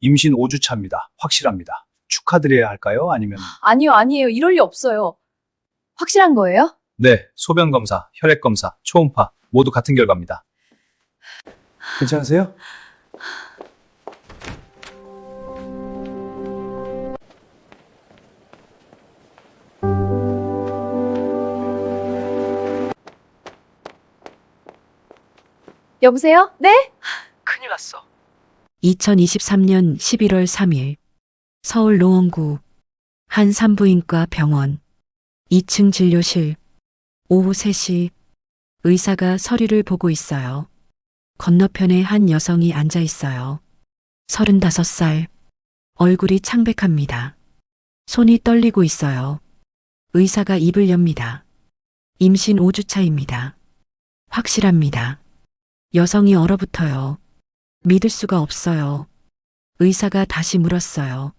임신 5주 차입니다. 확실합니다. 축하드려야 할까요? 아니면 아니요, 아니에요. 이럴 리 없어요. 확실한 거예요? 네, 소변 검사, 혈액 검사, 초음파 모두 같은 결과입니다. 괜찮으세요? 여보세요? 네? 큰일 났어. 2023년 11월 3일 서울 노원구 한 산부인과 병원 2층 진료실 오후 3시 의사가 서류를 보고 있어요. 건너편에 한 여성이 앉아 있어요. 35살. 얼굴이 창백합니다. 손이 떨리고 있어요. 의사가 입을 엽니다. 임신 5주 차입니다. 확실합니다. 여성이 얼어붙어요. 믿을 수가 없어요. 의사가 다시 물었어요.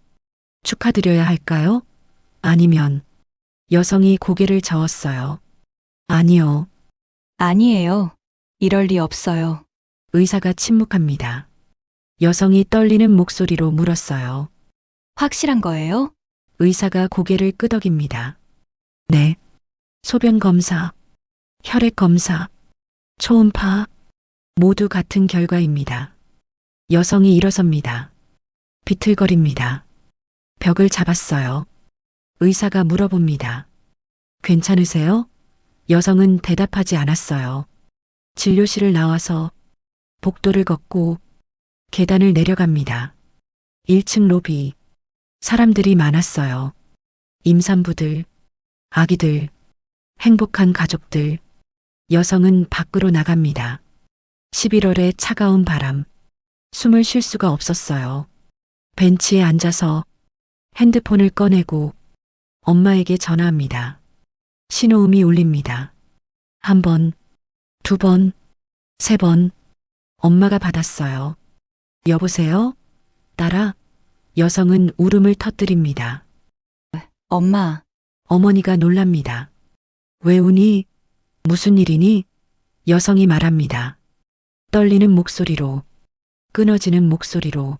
축하드려야 할까요? 아니면 여성이 고개를 저었어요. 아니요. 아니에요. 이럴 리 없어요. 의사가 침묵합니다. 여성이 떨리는 목소리로 물었어요. 확실한 거예요? 의사가 고개를 끄덕입니다. 네. 소변 검사, 혈액 검사, 초음파 모두 같은 결과입니다. 여성이 일어섭니다. 비틀거립니다. 벽을 잡았어요. 의사가 물어봅니다. 괜찮으세요? 여성은 대답하지 않았어요. 진료실을 나와서 복도를 걷고 계단을 내려갑니다. 1층 로비. 사람들이 많았어요. 임산부들, 아기들, 행복한 가족들. 여성은 밖으로 나갑니다. 11월의 차가운 바람. 숨을 쉴 수가 없었어요. 벤치에 앉아서 핸드폰을 꺼내고 엄마에게 전화합니다. 신호음이 울립니다. 한 번, 두 번, 세 번. 엄마가 받았어요. 여보세요? 딸아? 여성은 울음을 터뜨립니다. 엄마, 어머니가 놀랍니다. 왜 우니? 무슨 일이니? 여성이 말합니다. 떨리는 목소리로, 끊어지는 목소리로.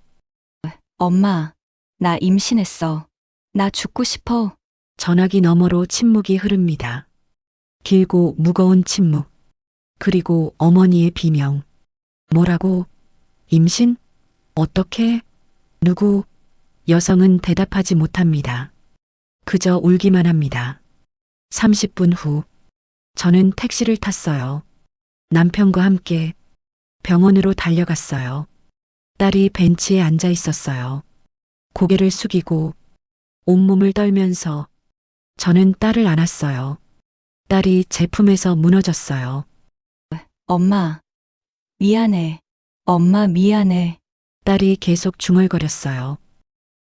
엄마, 나 임신했어. 나 죽고 싶어. 전화기 너머로 침묵이 흐릅니다. 길고 무거운 침묵. 그리고 어머니의 비명. 뭐라고? 임신? 어떻게? 누구? 여성은 대답하지 못합니다. 그저 울기만 합니다. 30분 후, 저는 택시를 탔어요. 남편과 함께 병원으로 달려갔어요. 딸이 벤치에 앉아 있었어요. 고개를 숙이고 온몸을 떨면서 저는 딸을 안았어요. 딸이 제 품에서 무너졌어요. 엄마, 미안해. 엄마, 미안해. 딸이 계속 중얼거렸어요.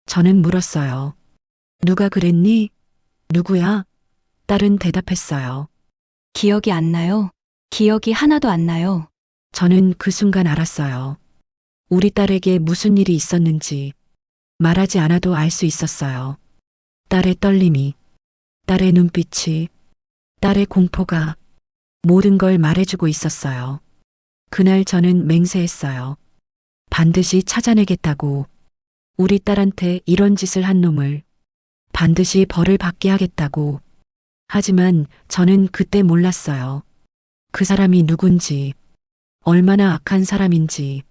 저는 물었어요. 누가 그랬니? 누구야? 딸은 대답했어요. 기억이 안 나요? 기억이 하나도 안 나요. 저는 그 순간 알았어요. 우리 딸에게 무슨 일이 있었는지 말하지 않아도 알 수 있었어요. 딸의 떨림이, 딸의 눈빛이, 딸의 공포가 모든 걸 말해주고 있었어요. 그날 저는 맹세했어요. 반드시 찾아내겠다고. 우리 딸한테 이런 짓을 한 놈을 반드시 벌을 받게 하겠다고. 하지만 저는 그때 몰랐어요. 그 사람이 누군지, 얼마나 악한 사람인지,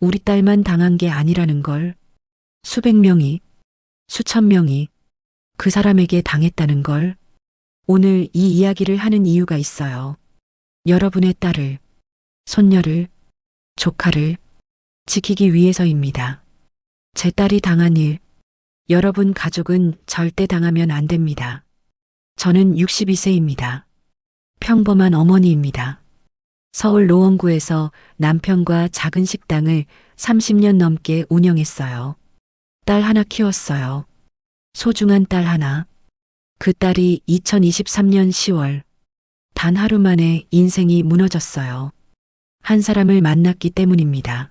우리 딸만 당한 게 아니라는 걸, 수백 명이, 수천 명이 그 사람에게 당했다는 걸. 오늘 이 이야기를 하는 이유가 있어요. 여러분의 딸을, 손녀를, 조카를 지키기 위해서입니다. 제 딸이 당한 일, 여러분 가족은 절대 당하면 안 됩니다. 저는 62세입니다. 평범한 어머니입니다. 서울 노원구에서 남편과 작은 식당을 30년 넘게 운영했어요. 딸 하나 키웠어요. 소중한 딸 하나. 그 딸이 2023년 10월 단 하루 만에 인생이 무너졌어요. 한 사람을 만났기 때문입니다.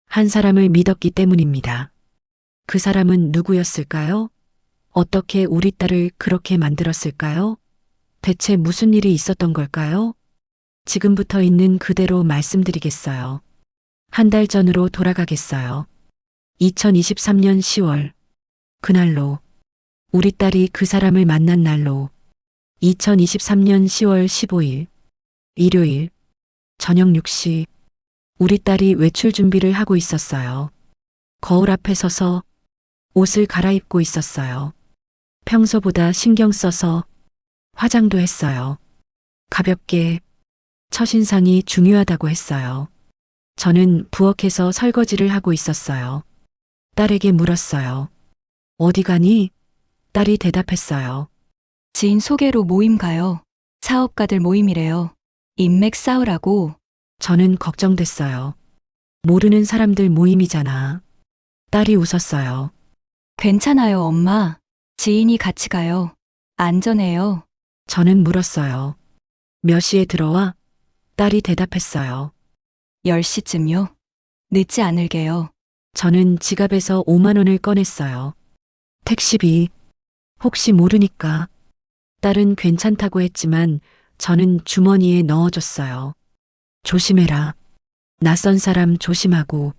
한 사람을 믿었기 때문입니다. 그 사람은 누구였을까요? 어떻게 우리 딸을 그렇게 만들었을까요? 대체 무슨 일이 있었던 걸까요? 지금부터 있는 그대로 말씀드리겠어요. 한 달 전으로 돌아가겠어요. 2023년 10월. 그날로. 우리 딸이 그 사람을 만난 날로. 2023년 10월 15일. 일요일. 저녁 6시. 우리 딸이 외출 준비를 하고 있었어요. 거울 앞에 서서 옷을 갈아입고 있었어요. 평소보다 신경 써서 화장도 했어요. 가볍게 첫인상이 중요하다고 했어요. 저는 부엌에서 설거지를 하고 있었어요. 딸에게 물었어요. 어디 가니? 딸이 대답했어요. 지인 소개로 모임 가요. 사업가들 모임이래요. 인맥 쌓으라고. 저는 걱정됐어요. 모르는 사람들 모임이잖아. 딸이 웃었어요. 괜찮아요, 엄마. 지인이 같이 가요. 안전해요. 저는 물었어요. 몇 시에 들어와? 딸이 대답했어요. 10시쯤요. 늦지 않을게요. 저는 지갑에서 5만 원을 꺼냈어요. 택시비. 혹시 모르니까. 딸은 괜찮다고 했지만 저는 주머니에 넣어줬어요. 조심해라. 낯선 사람 조심하고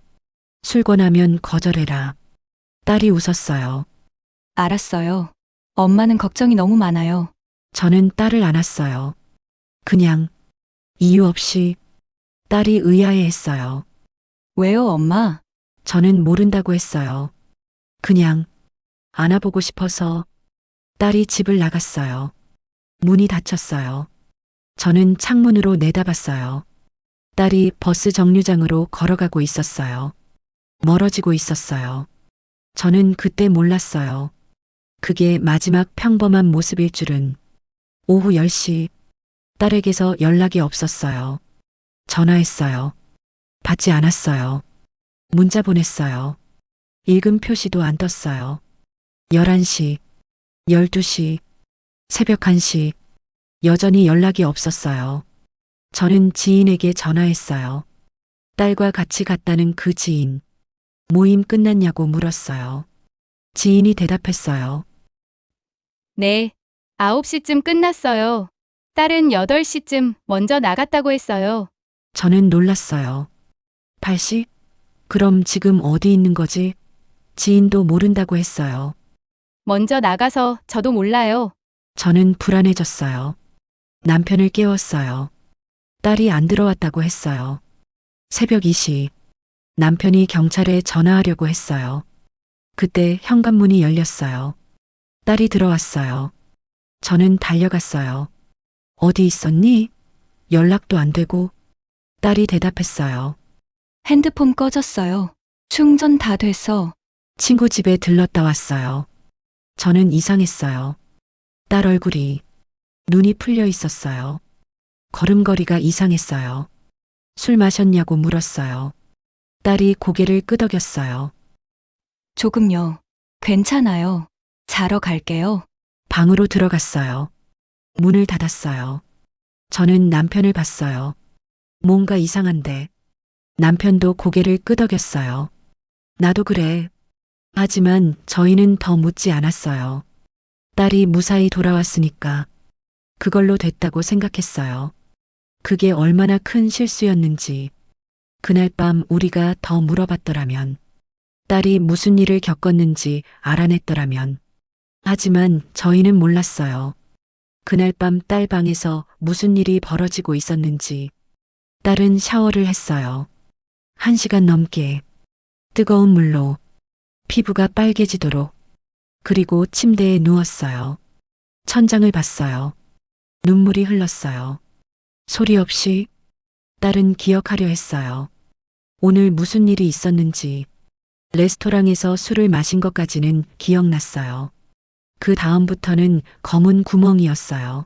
술 권하면 거절해라. 딸이 웃었어요. 알았어요. 엄마는 걱정이 너무 많아요. 저는 딸을 안았어요. 그냥 이유 없이. 딸이 의아해했어요. 왜요, 엄마? 저는 모른다고 했어요. 그냥 안아보고 싶어서. 딸이 집을 나갔어요. 문이 닫혔어요. 저는 창문으로 내다봤어요. 딸이 버스 정류장으로 걸어가고 있었어요. 멀어지고 있었어요. 저는 그때 몰랐어요. 그게 마지막 평범한 모습일 줄은. 오후 10시. 딸에게서 연락이 없었어요. 전화했어요. 받지 않았어요. 문자 보냈어요. 읽음 표시도 안 떴어요. 11시, 12시, 새벽 1시. 여전히 연락이 없었어요. 저는 지인에게 전화했어요. 딸과 같이 갔다는 그 지인. 모임 끝났냐고 물었어요. 지인이 대답했어요. 네, 9시쯤 끝났어요. 딸은 8시쯤 먼저 나갔다고 했어요. 저는 놀랐어요. 8시? 그럼 지금 어디 있는 거지? 지인도 모른다고 했어요. 먼저 나가서 저도 몰라요. 저는 불안해졌어요. 남편을 깨웠어요. 딸이 안 들어왔다고 했어요. 새벽 2시. 남편이 경찰에 전화하려고 했어요. 그때 현관문이 열렸어요. 딸이 들어왔어요. 저는 달려갔어요. 어디 있었니? 연락도 안 되고. 딸이 대답했어요. 핸드폰 꺼졌어요. 충전 다 돼서. 친구 집에 들렀다 왔어요. 저는 이상했어요. 딸 얼굴이, 눈이 풀려 있었어요. 걸음걸이가 이상했어요. 술 마셨냐고 물었어요. 딸이 고개를 끄덕였어요. 조금요. 괜찮아요. 자러 갈게요. 방으로 들어갔어요. 문을 닫았어요. 저는 남편을 봤어요. 뭔가 이상한데. 남편도 고개를 끄덕였어요. 나도 그래. 하지만 저희는 더 묻지 않았어요. 딸이 무사히 돌아왔으니까 그걸로 됐다고 생각했어요. 그게 얼마나 큰 실수였는지. 그날 밤 우리가 더 물어봤더라면, 딸이 무슨 일을 겪었는지 알아냈더라면. 하지만 저희는 몰랐어요. 그날 밤 딸 방에서 무슨 일이 벌어지고 있었는지. 딸은 샤워를 했어요. 1시간 넘게. 뜨거운 물로 피부가 빨개지도록. 그리고 침대에 누웠어요. 천장을 봤어요. 눈물이 흘렀어요. 소리 없이. 딸은 기억하려 했어요. 오늘 무슨 일이 있었는지. 레스토랑에서 술을 마신 것까지는 기억났어요. 그 다음부터는 검은 구멍이었어요.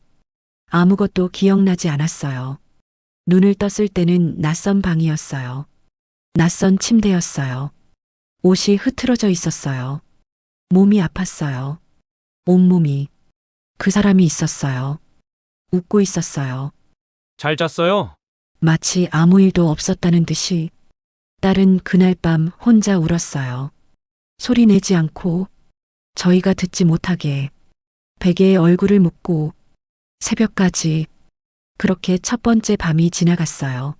아무것도 기억나지 않았어요. 눈을 떴을 때는 낯선 방이었어요. 낯선 침대였어요. 옷이 흐트러져 있었어요. 몸이 아팠어요. 온몸이. 그 사람이 있었어요. 웃고 있었어요. 잘 잤어요? 마치 아무 일도 없었다는 듯이. 딸은 그날 밤 혼자 울었어요. 소리 내지 않고, 저희가 듣지 못하게. 베개에 얼굴을 묻고, 새벽까지. 그렇게 첫 번째 밤이 지나갔어요.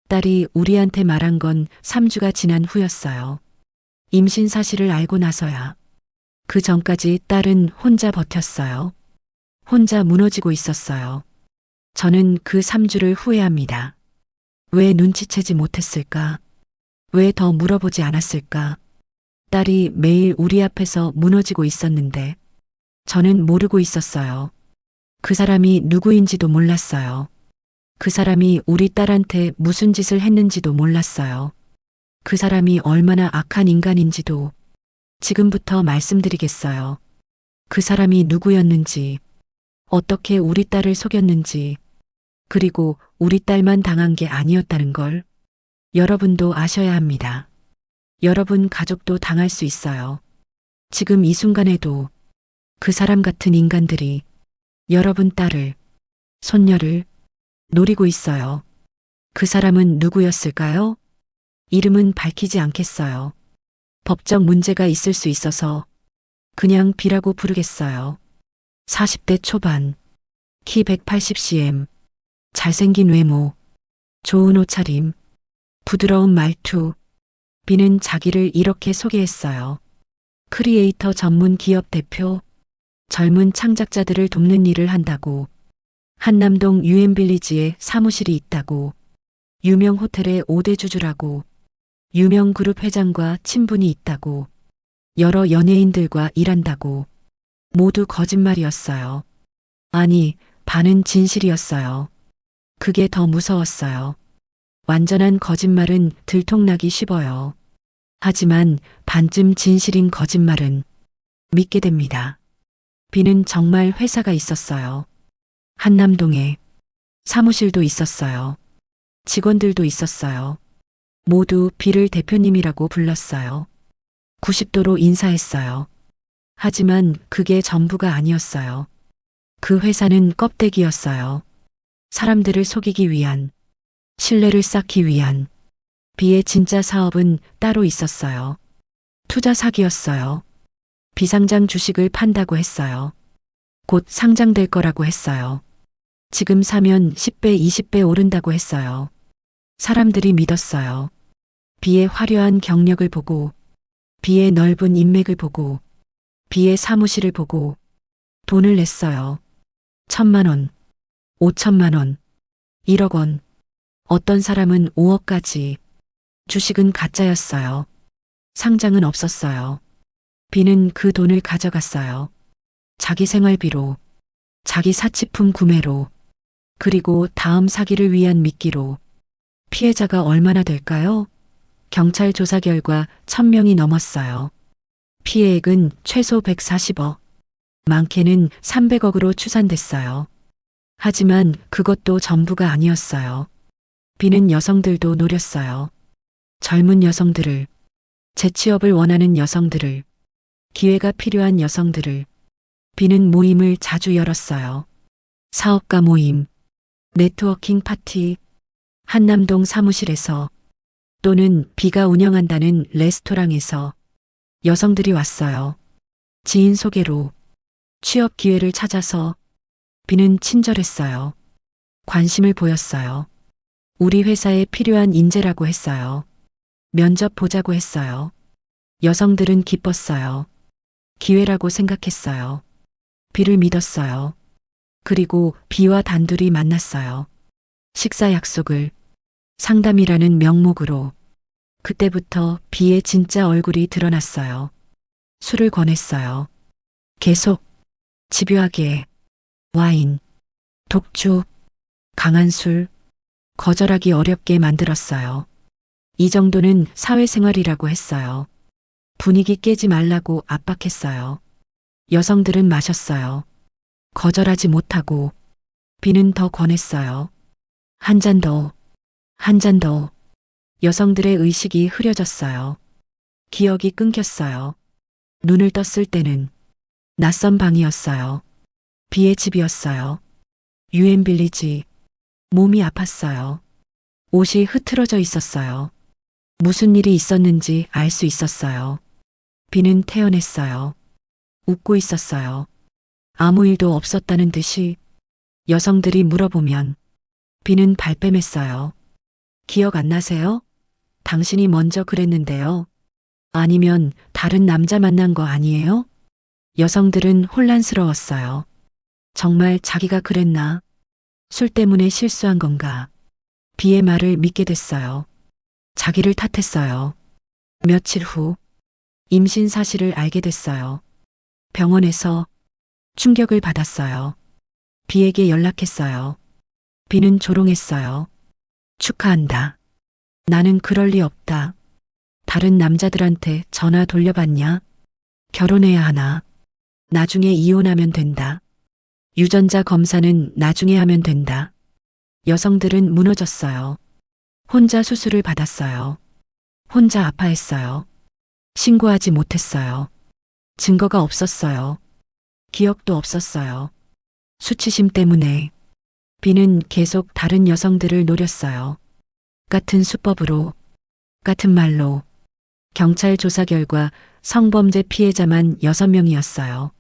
딸이 우리한테 말한 건 3주가 지난 후였어요. 임신 사실을 알고 나서야. 그 전까지 딸은 혼자 버텼어요. 혼자 무너지고 있었어요. 저는 그 3주를 후회합니다. 왜 눈치채지 못했을까? 왜 더 물어보지 않았을까? 딸이 매일 우리 앞에서 무너지고 있었는데 저는 모르고 있었어요. 그 사람이 누구인지도 몰랐어요. 그 사람이 우리 딸한테 무슨 짓을 했는지도 몰랐어요. 그 사람이 얼마나 악한 인간인지도 지금부터 말씀드리겠어요. 그 사람이 누구였는지, 어떻게 우리 딸을 속였는지, 그리고 우리 딸만 당한 게 아니었다는 걸 여러분도 아셔야 합니다. 여러분 가족도 당할 수 있어요. 지금 이 순간에도 그 사람 같은 인간들이 여러분 딸을, 손녀를 노리고 있어요. 그 사람은 누구였을까요? 이름은 밝히지 않겠어요. 법적 문제가 있을 수 있어서 그냥 B라고 부르겠어요. 40대 초반, 키 180cm, 잘생긴 외모, 좋은 옷차림, 부드러운 말투. B는 자기를 이렇게 소개했어요. 크리에이터 전문 기업 대표, 젊은 창작자들을 돕는 일을 한다고, 한남동 유엔빌리지에 사무실이 있다고, 유명 호텔의 5대 주주라고, 유명 그룹 회장과 친분이 있다고, 여러 연예인들과 일한다고. 모두 거짓말이었어요. 아니, 반은 진실이었어요. 그게 더 무서웠어요. 완전한 거짓말은 들통나기 쉽어요. 하지만 반쯤 진실인 거짓말은 믿게 됩니다. B는 정말 회사가 있었어요. 한남동에 사무실도 있었어요. 직원들도 있었어요. 모두 B를 대표님이라고 불렀어요. 90도로 인사했어요. 하지만 그게 전부가 아니었어요. 그 회사는 껍데기였어요. 사람들을 속이기 위한, 신뢰를 쌓기 위한. B의 진짜 사업은 따로 있었어요. 투자 사기였어요. 비상장 주식을 판다고 했어요. 곧 상장될 거라고 했어요. 지금 사면 10배, 20배 오른다고 했어요. 사람들이 믿었어요. B의 화려한 경력을 보고, B의 넓은 인맥을 보고, B의 사무실을 보고 돈을 냈어요. 1,000만 원, 5천만 원, 1억 원, 어떤 사람은 5억까지. 주식은 가짜였어요. 상장은 없었어요. B는 그 돈을 가져갔어요. 자기 생활비로, 자기 사치품 구매로, 그리고 다음 사기를 위한 미끼로. 피해자가 얼마나 될까요? 경찰 조사 결과 1,000명이 넘었어요. 피해액은 최소 140억, 많게는 300억으로 추산됐어요. 하지만 그것도 전부가 아니었어요. B는 여성들도 노렸어요. 젊은 여성들을, 재취업을 원하는 여성들을, 기회가 필요한 여성들을. B는 모임을 자주 열었어요. 사업가 모임, 네트워킹 파티, 한남동 사무실에서, 또는 B가 운영한다는 레스토랑에서 여성들이 왔어요. 지인 소개로, 취업 기회를 찾아서. B는 친절했어요. 관심을 보였어요. 우리 회사에 필요한 인재라고 했어요. 면접 보자고 했어요. 여성들은 기뻤어요. 기회라고 생각했어요. B를 믿었어요. 그리고 B와 단둘이 만났어요. 식사 약속을, 상담이라는 명목으로. 그때부터 B의 진짜 얼굴이 드러났어요. 술을 권했어요. 계속, 집요하게. 와인, 독주, 강한 술, 거절하기 어렵게 만들었어요. 이 정도는 사회생활이라고 했어요. 분위기 깨지 말라고 압박했어요. 여성들은 마셨어요. 거절하지 못하고. B는 더 권했어요. 한 잔 더, 한 잔 더. 여성들의 의식이 흐려졌어요. 기억이 끊겼어요. 눈을 떴을 때는 낯선 방이었어요. B의 집이었어요. 유엔빌리지. 몸이 아팠어요. 옷이 흐트러져 있었어요. 무슨 일이 있었는지 알 수 있었어요. B는 태어났어요. 웃고 있었어요. 아무 일도 없었다는 듯이. 여성들이 물어보면 B는 발뺌했어요. 기억 안 나세요? 당신이 먼저 그랬는데요. 아니면 다른 남자 만난 거 아니에요? 여성들은 혼란스러웠어요. 정말 자기가 그랬나? 술 때문에 실수한 건가? 비의 말을 믿게 됐어요. 자기를 탓했어요. 며칠 후 임신 사실을 알게 됐어요. 병원에서 충격을 받았어요. 비에게 연락했어요. 비는 조롱했어요. 축하한다. 나는 그럴 리 없다. 다른 남자들한테 전화 돌려봤냐? 결혼해야 하나? 나중에 이혼하면 된다. 유전자 검사는 나중에 하면 된다. 여성들은 무너졌어요. 혼자 수술을 받았어요. 혼자 아파했어요. 신고하지 못했어요. 증거가 없었어요. 기억도 없었어요. 수치심 때문에 비는 계속 다른 여성들을 노렸어요. 같은 수법으로, 같은 말로. 경찰 조사 결과 성범죄 피해자만 6명이었어요.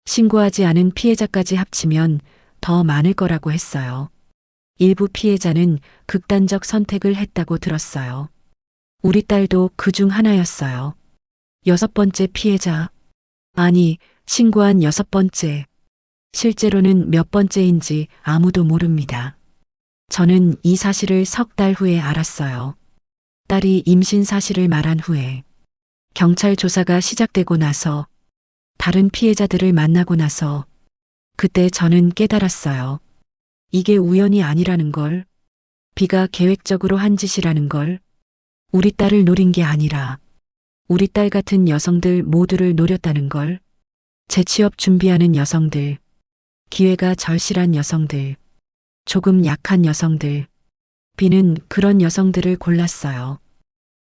신고하지 않은 피해자까지 합치면 더 많을 거라고 했어요. 일부 피해자는 극단적 선택을 했다고 들었어요. 우리 딸도 그 중 하나였어요. 6번째 피해자. 아니, 신고한 6번째. 실제로는 몇 번째인지 아무도 모릅니다. 저는 이 사실을 석 달 후에 알았어요. 딸이 임신 사실을 말한 후에. 경찰 조사가 시작되고 나서, 다른 피해자들을 만나고 나서, 그때 저는 깨달았어요. 이게 우연이 아니라는 걸, 비가 계획적으로 한 짓이라는 걸, 우리 딸을 노린 게 아니라, 우리 딸 같은 여성들 모두를 노렸다는 걸, 재취업 준비하는 여성들, 기회가 절실한 여성들, 조금 약한 여성들, 비는 그런 여성들을 골랐어요.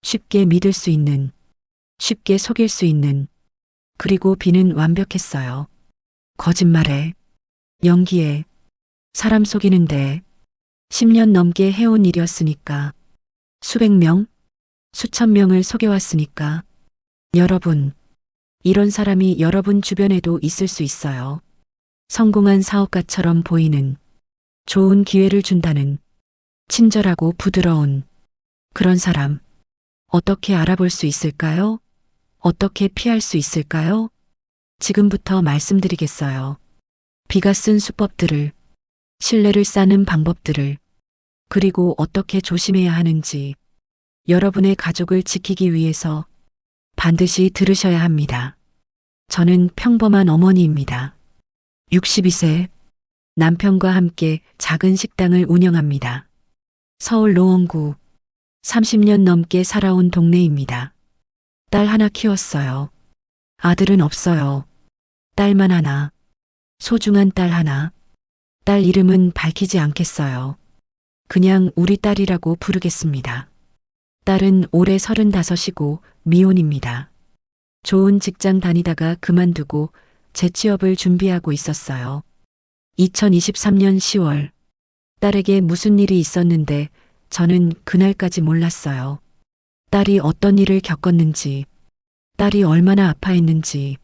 쉽게 믿을 수 있는, 쉽게 속일 수 있는, 그리고 비는 완벽했어요. 거짓말에, 연기에, 사람 속이는데 10년 넘게 해온 일이었으니까, 수백 명, 수천 명을 속여왔으니까, 여러분, 이런 사람이 여러분 주변에도 있을 수 있어요. 성공한 사업가처럼 보이는, 좋은 기회를 준다는, 친절하고 부드러운 그런 사람, 어떻게 알아볼 수 있을까요? 어떻게 피할 수 있을까요? 지금부터 말씀드리겠어요. 비가 쓴 수법들을, 신뢰를 쌓는 방법들을, 그리고 어떻게 조심해야 하는지 여러분의 가족을 지키기 위해서 반드시 들으셔야 합니다. 저는 평범한 어머니입니다. 62세, 남편과 함께 작은 식당을 운영합니다. 서울 노원구, 30년 넘게 살아온 동네입니다. 딸 하나 키웠어요. 아들은 없어요. 딸만 하나, 소중한 딸 하나. 딸 이름은 밝히지 않겠어요. 그냥 우리 딸이라고 부르겠습니다. 딸은 올해 35이고 미혼입니다. 좋은 직장 다니다가 그만두고 재취업을 준비하고 있었어요. 2023년 10월, 딸에게 무슨 일이 있었는데 저는 그날까지 몰랐어요. 딸이 어떤 일을 겪었는지, 딸이 얼마나 아파했는지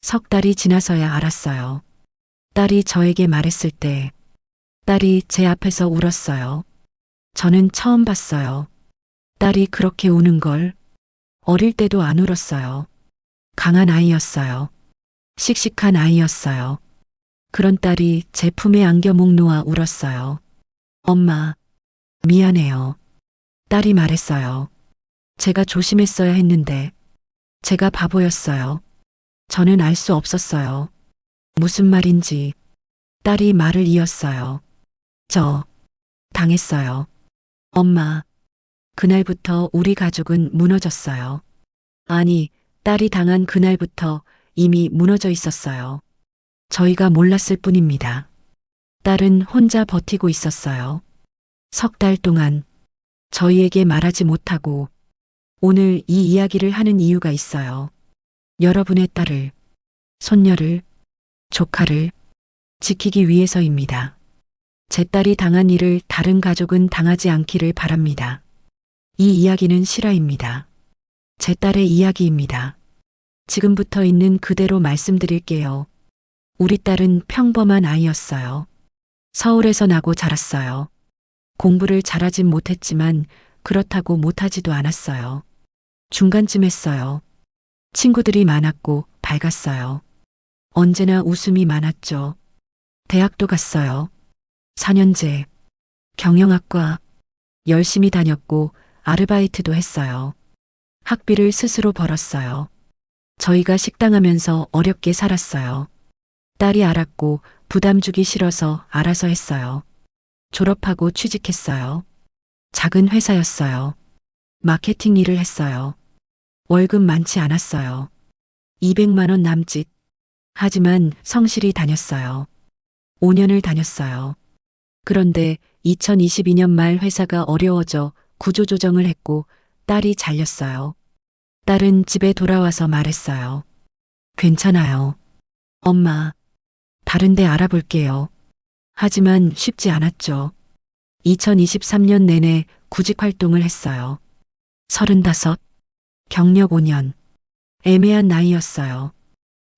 석 달이 지나서야 알았어요. 딸이 저에게 말했을 때 딸이 제 앞에서 울었어요. 저는 처음 봤어요. 딸이 그렇게 우는 걸. 어릴 때도 안 울었어요. 강한 아이였어요. 씩씩한 아이였어요. 그런 딸이 제 품에 안겨 목 놓아 울었어요. 엄마, 미안해요. 딸이 말했어요. 제가 조심했어야 했는데, 제가 바보였어요. 저는 알 수 없었어요. 무슨 말인지. 딸이 말을 이었어요. 저, 당했어요. 엄마, 그날부터 우리 가족은 무너졌어요. 아니, 딸이 당한 그날부터 이미 무너져 있었어요. 저희가 몰랐을 뿐입니다. 딸은 혼자 버티고 있었어요. 석 달 동안 저희에게 말하지 못하고 오늘 이 이야기를 하는 이유가 있어요. 여러분의 딸을, 손녀를, 조카를 지키기 위해서입니다. 제 딸이 당한 일을 다른 가족은 당하지 않기를 바랍니다. 이 이야기는 실화입니다. 제 딸의 이야기입니다. 지금부터 있는 그대로 말씀드릴게요. 우리 딸은 평범한 아이였어요. 서울에서 나고 자랐어요. 공부를 잘하진 못했지만 그렇다고 못하지도 않았어요. 중간쯤 했어요. 친구들이 많았고 밝았어요. 언제나 웃음이 많았죠. 대학도 갔어요. 4년제. 경영학과. 열심히 다녔고 아르바이트도 했어요. 학비를 스스로 벌었어요. 저희가 식당하면서 어렵게 살았어요. 딸이 알았고 부담 주기 싫어서 알아서 했어요. 졸업하고 취직했어요. 작은 회사였어요. 마케팅 일을 했어요. 월급 많지 않았어요. 200만 원 남짓. 하지만 성실히 다녔어요. 5년을 다녔어요. 그런데 2022년 말 회사가 어려워져 구조조정을 했고 딸이 잘렸어요. 딸은 집에 돌아와서 말했어요. 괜찮아요. 엄마, 다른 데 알아볼게요. 하지만 쉽지 않았죠. 2023년 내내 구직 활동을 했어요. 35, 경력 5년. 애매한 나이였어요.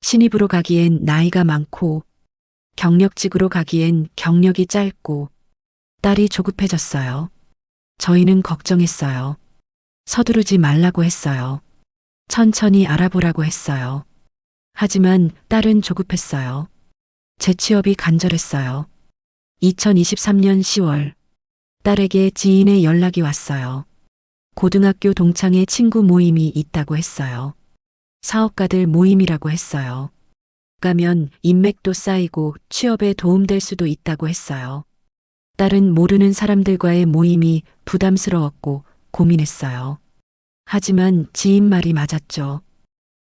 신입으로 가기엔 나이가 많고, 경력직으로 가기엔 경력이 짧고, 딸이 조급해졌어요. 저희는 걱정했어요. 서두르지 말라고 했어요. 천천히 알아보라고 했어요. 하지만 딸은 조급했어요. 재취업이 간절했어요. 2023년 10월, 딸에게 지인의 연락이 왔어요. 고등학교 동창회 친구 모임이 있다고 했어요. 사업가들 모임이라고 했어요. 가면 인맥도 쌓이고 취업에 도움될 수도 있다고 했어요. 딸은 모르는 사람들과의 모임이 부담스러웠고 고민했어요. 하지만 지인 말이 맞았죠.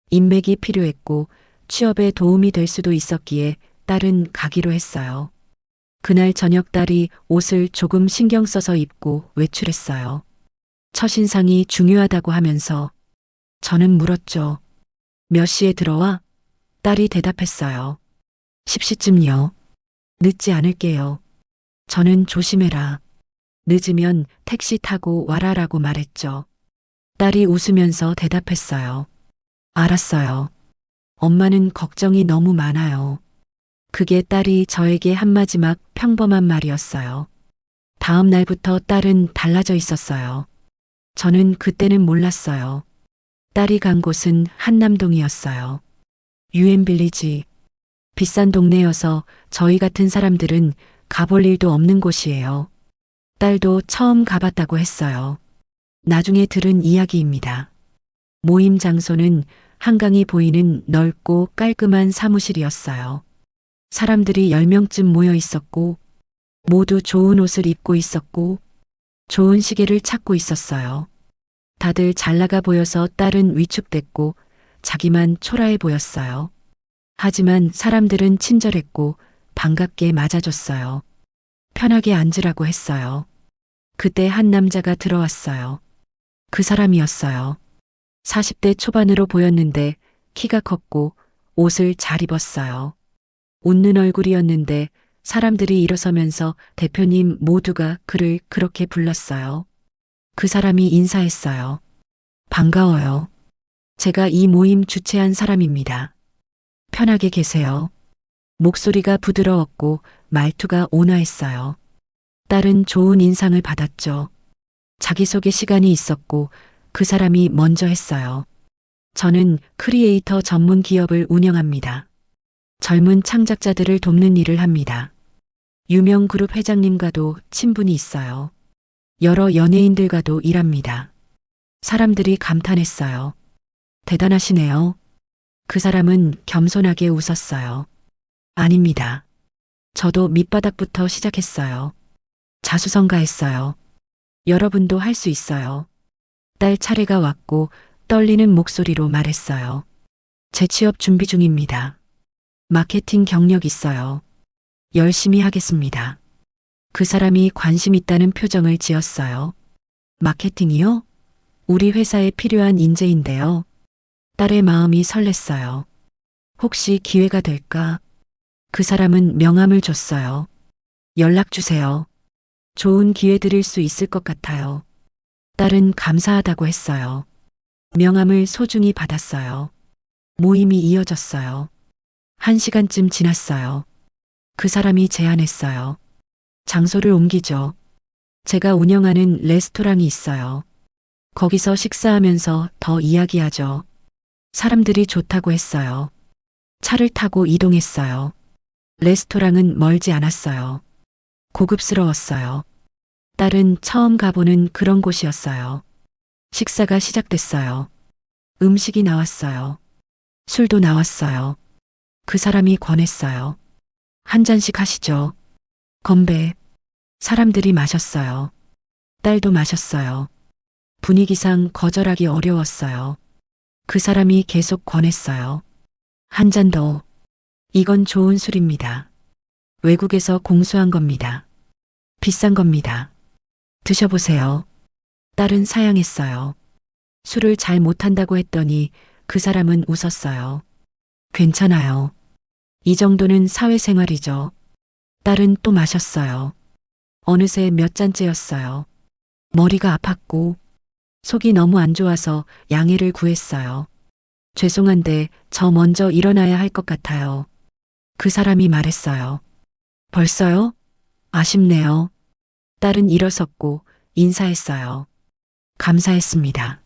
인맥이 필요했고 취업에 도움이 될 수도 있었기에 딸은 가기로 했어요. 그날 저녁 딸이 옷을 조금 신경 써서 입고 외출했어요. 첫인상이 중요하다고 하면서 저는 물었죠. 몇 시에 들어와? 딸이 대답했어요. 10시쯤요. 늦지 않을게요. 저는 조심해라. 늦으면 택시 타고 와라라고 말했죠. 딸이 웃으면서 대답했어요. 알았어요. 엄마는 걱정이 너무 많아요. 그게 딸이 저에게 한 마지막 평범한 말이었어요. 다음 날부터 딸은 달라져 있었어요. 저는 그때는 몰랐어요. 딸이 간 곳은 한남동이었어요. 유엔빌리지. 비싼 동네여서 저희 같은 사람들은 가볼 일도 없는 곳이에요. 딸도 처음 가봤다고 했어요. 나중에 들은 이야기입니다. 모임 장소는 한강이 보이는 넓고 깔끔한 사무실이었어요. 사람들이 10명쯤 모여 있었고, 모두 좋은 옷을 입고 있었고, 좋은 시계를 찾고 있었어요. 다들 잘 나가 보여서 딸은 위축됐고, 자기만 초라해 보였어요. 하지만 사람들은 친절했고, 반갑게 맞아줬어요. 편하게 앉으라고 했어요. 그때 한 남자가 들어왔어요. 그 사람이었어요. 40대 초반으로 보였는데 키가 컸고 옷을 잘 입었어요. 웃는 얼굴이었는데 사람들이 일어서면서 대표님 모두가 그를 그렇게 불렀어요. 그 사람이 인사했어요. 반가워요. 제가 이 모임 주최한 사람입니다. 편하게 계세요. 목소리가 부드러웠고 말투가 온화했어요. 딸은 좋은 인상을 받았죠. 자기소개 시간이 있었고 그 사람이 먼저 했어요. 저는 크리에이터 전문 기업을 운영합니다. 젊은 창작자들을 돕는 일을 합니다. 유명 그룹 회장님과도 친분이 있어요. 여러 연예인들과도 일합니다. 사람들이 감탄했어요. 대단하시네요. 그 사람은 겸손하게 웃었어요. 아닙니다. 저도 밑바닥부터 시작했어요. 자수성가했어요. 여러분도 할 수 있어요. 딸 차례가 왔고 떨리는 목소리로 말했어요. 재취업 준비 중입니다. 마케팅 경력 있어요. 열심히 하겠습니다. 그 사람이 관심 있다는 표정을 지었어요. 마케팅이요? 우리 회사에 필요한 인재인데요. 딸의 마음이 설렜어요. 혹시 기회가 될까? 그 사람은 명함을 줬어요. 연락 주세요. 좋은 기회 드릴 수 있을 것 같아요. 딸은 감사하다고 했어요. 명함을 소중히 받았어요. 모임이 이어졌어요. 1시간쯤 지났어요. 그 사람이 제안했어요. 장소를 옮기죠. 제가 운영하는 레스토랑이 있어요. 거기서 식사하면서 더 이야기하죠. 사람들이 좋다고 했어요. 차를 타고 이동했어요. 레스토랑은 멀지 않았어요. 고급스러웠어요. 딸은 처음 가보는 그런 곳이었어요. 식사가 시작됐어요. 음식이 나왔어요. 술도 나왔어요. 그 사람이 권했어요. 한 잔씩 하시죠. 건배. 사람들이 마셨어요. 딸도 마셨어요. 분위기상 거절하기 어려웠어요. 그 사람이 계속 권했어요. 한 잔 더. 이건 좋은 술입니다. 외국에서 공수한 겁니다. 비싼 겁니다. 드셔보세요. 딸은 사양했어요. 술을 잘 못한다고 했더니 그 사람은 웃었어요. 괜찮아요. 이 정도는 사회생활이죠. 딸은 또 마셨어요. 어느새 몇 잔째였어요. 머리가 아팠고 속이 너무 안 좋아서 양해를 구했어요. 죄송한데 저 먼저 일어나야 할 것 같아요. 그 사람이 말했어요. 벌써요? 아쉽네요. 딸은 일어섰고 인사했어요. 감사했습니다.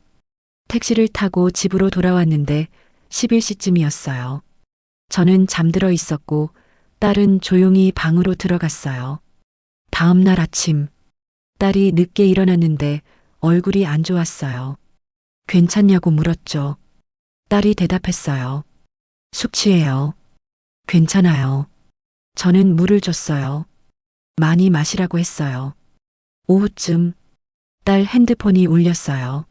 택시를 타고 집으로 돌아왔는데 11시쯤이었어요. 저는 잠들어 있었고 딸은 조용히 방으로 들어갔어요. 다음 날 아침, 딸이 늦게 일어났는데 얼굴이 안 좋았어요. 괜찮냐고 물었죠. 딸이 대답했어요. 숙취해요. 괜찮아요. 저는 물을 줬어요. 많이 마시라고 했어요. 오후쯤 딸 핸드폰이 울렸어요.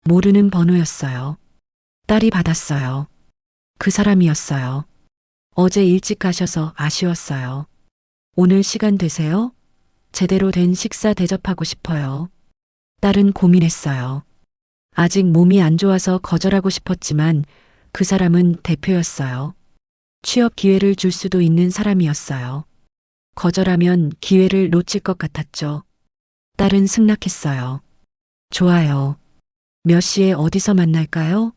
모르는 번호였어요. 딸이 받았어요. 그 사람이었어요. 어제 일찍 가셔서 아쉬웠어요. 오늘 시간 되세요? 제대로 된 식사 대접하고 싶어요. 딸은 고민했어요. 아직 몸이 안 좋아서 거절하고 싶었지만 그 사람은 대표였어요. 취업 기회를 줄 수도 있는 사람이었어요. 거절하면 기회를 놓칠 것 같았죠. 딸은 승낙했어요. 좋아요. 몇 시에 어디서 만날까요?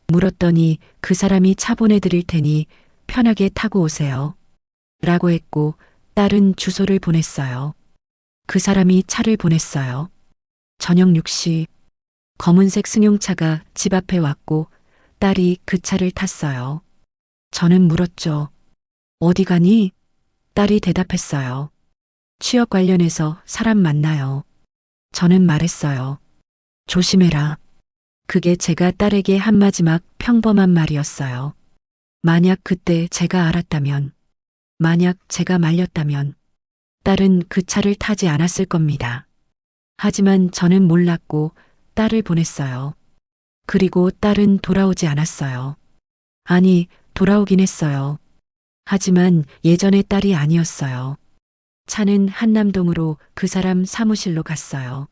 물었더니 그 사람이 차 보내드릴 테니 편하게 타고 오세요. 라고 했고 딸은 주소를 보냈어요. 그 사람이 차를 보냈어요. 저녁 6시 검은색 승용차가 집 앞에 왔고 딸이 그 차를 탔어요. 저는 물었죠. 어디 가니? 딸이 대답했어요. 취업 관련해서 사람 만나요. 저는 말했어요. 조심해라. 그게 제가 딸에게 한 마지막 평범한 말이었어요. 만약 그때 제가 알았다면, 만약 제가 말렸다면, 딸은 그 차를 타지 않았을 겁니다. 하지만 저는 몰랐고 딸을 보냈어요. 그리고 딸은 돌아오지 않았어요. 아니, 돌아오긴 했어요. 하지만 예전의 딸이 아니었어요. 차는 한남동으로 그 사람 사무실로 갔어요.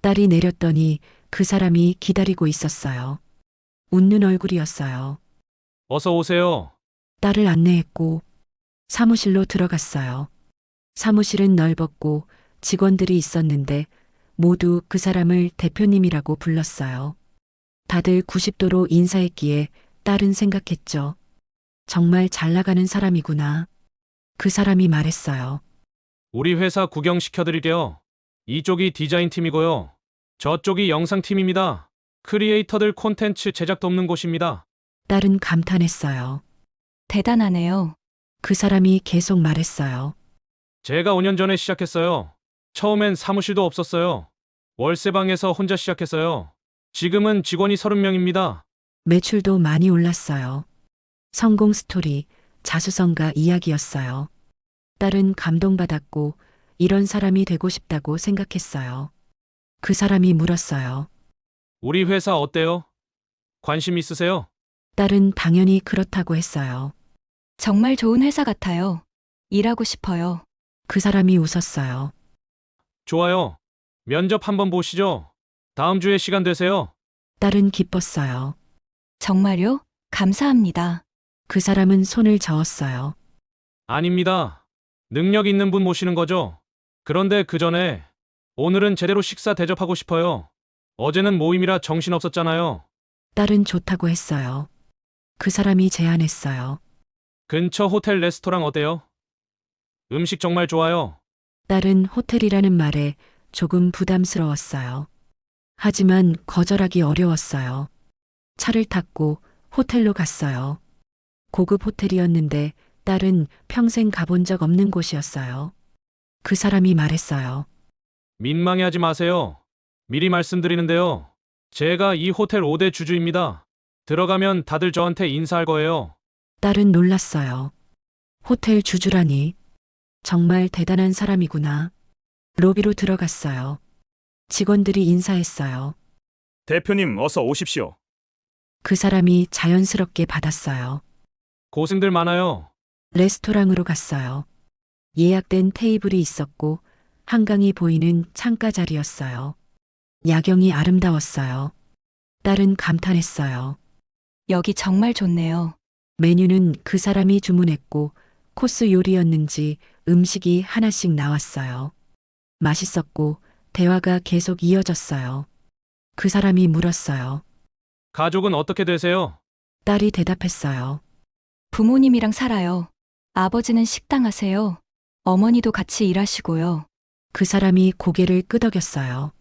딸이 내렸더니 그 사람이 기다리고 있었어요. 웃는 얼굴이었어요. 어서 오세요. 딸을 안내했고 사무실로 들어갔어요. 사무실은 넓었고 직원들이 있었는데 모두 그 사람을 대표님이라고 불렀어요. 다들 90도로 인사했기에 딸은 생각했죠. 정말 잘 나가는 사람이구나. 그 사람이 말했어요. 우리 회사 구경시켜드릴게요. 이쪽이 디자인팀이고요. 저쪽이 영상팀입니다. 크리에이터들 콘텐츠 제작 돕는 곳입니다. 딸은 감탄했어요. 대단하네요. 그 사람이 계속 말했어요. 제가 5년 전에 시작했어요. 처음엔 사무실도 없었어요. 월세방에서 혼자 시작했어요. 지금은 직원이 30명입니다. 매출도 많이 올랐어요. 성공 스토리, 자수성가 이야기였어요. 딸은 감동받았고 이런 사람이 되고 싶다고 생각했어요. 그 사람이 물었어요. 우리 회사 어때요? 관심 있으세요? 딸은 당연히 그렇다고 했어요. 정말 좋은 회사 같아요. 일하고 싶어요. 그 사람이 웃었어요. 좋아요. 면접 한번 보시죠. 다음 주에 시간 되세요? 딸은 기뻤어요. 정말요? 감사합니다. 그 사람은 손을 저었어요. 아닙니다. 능력 있는 분 모시는 거죠. 그런데 그 전에 오늘은 제대로 식사 대접하고 싶어요. 어제는 모임이라 정신없었잖아요. 딸은 좋다고 했어요. 그 사람이 제안했어요. 근처 호텔 레스토랑 어때요? 음식 정말 좋아요. 딸은 호텔이라는 말에 조금 부담스러웠어요. 하지만 거절하기 어려웠어요. 차를 탔고 호텔로 갔어요. 고급 호텔이었는데 딸은 평생 가본 적 없는 곳이었어요. 그 사람이 말했어요. 민망해하지 마세요. 미리 말씀드리는데요. 제가 이 호텔 5대 주주입니다. 들어가면 다들 저한테 인사할 거예요. 딸은 놀랐어요. 호텔 주주라니. 정말 대단한 사람이구나. 로비로 들어갔어요. 직원들이 인사했어요. 대표님, 어서 오십시오. 그 사람이 자연스럽게 받았어요. 고생들 많아요. 레스토랑으로 갔어요. 예약된 테이블이 있었고 한강이 보이는 창가 자리였어요. 야경이 아름다웠어요. 딸은 감탄했어요. 여기 정말 좋네요. 메뉴는 그 사람이 주문했고 코스 요리였는지 음식이 하나씩 나왔어요. 맛있었고 대화가 계속 이어졌어요. 그 사람이 물었어요. 가족은 어떻게 되세요? 딸이 대답했어요. 부모님이랑 살아요. 아버지는 식당 하세요. 어머니도 같이 일하시고요. 그 사람이 고개를 끄덕였어요.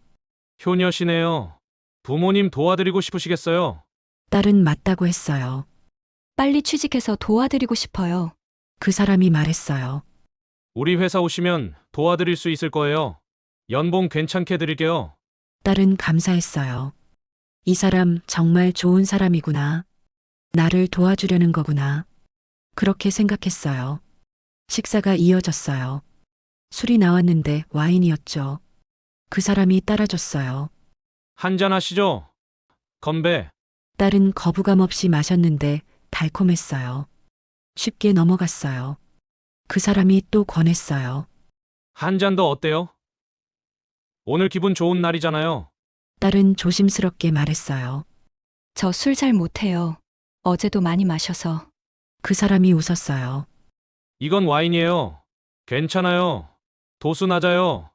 효녀시네요. 부모님 도와드리고 싶으시겠어요? 딸은 맞다고 했어요. 빨리 취직해서 도와드리고 싶어요. 그 사람이 말했어요. 우리 회사 오시면 도와드릴 수 있을 거예요. 연봉 괜찮게 드릴게요. 딸은 감사했어요. 이 사람 정말 좋은 사람이구나. 나를 도와주려는 거구나. 그렇게 생각했어요. 식사가 이어졌어요. 술이 나왔는데 와인이었죠. 그 사람이 따라줬어요. 한잔 하시죠. 건배. 딸은 거부감 없이 마셨는데 달콤했어요. 쉽게 넘어갔어요. 그 사람이 또 권했어요. 한 잔 더 어때요? 오늘 기분 좋은 날이잖아요. 딸은 조심스럽게 말했어요. 저 술 잘 못해요. 어제도 많이 마셔서. 그 사람이 웃었어요. 이건 와인이에요. 괜찮아요. 도수 낮아요.